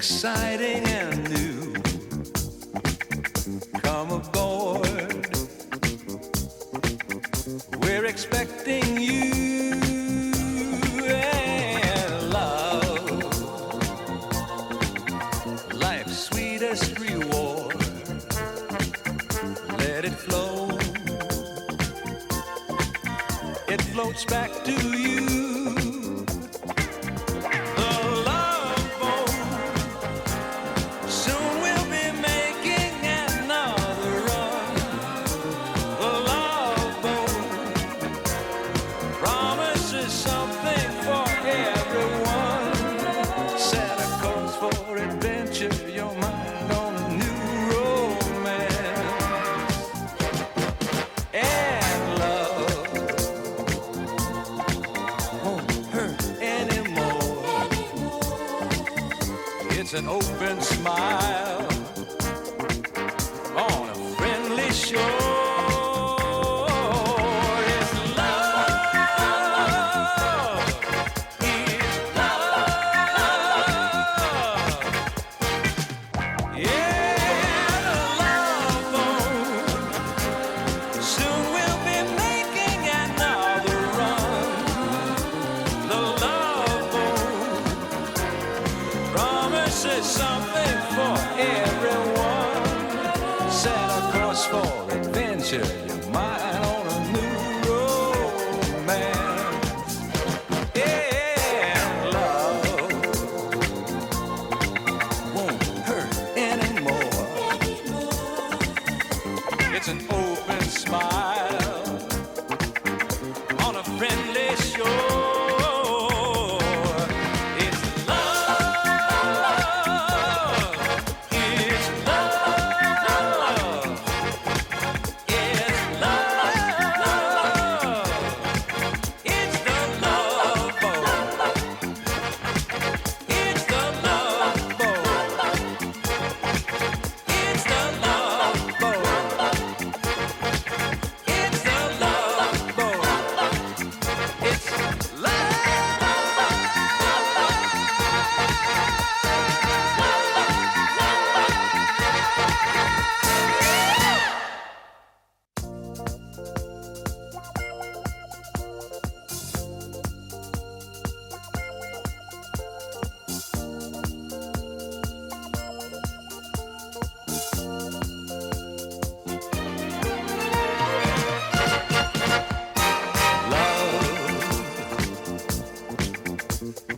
exciting and new. Come aboard, we're expecting you. And love, life's sweetest reward. Let it flow, it floats back to you. It's an open smile on a friendly shore. It's love, it's love. Yeah, the love boat. Soon we'll be making another run. The love boat promises something for everyone. Set a course for adventure, your mind on a new romance. Yeah, love won't hurt anymore. It's an open smile on a friendly shore.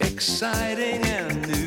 Exciting and new.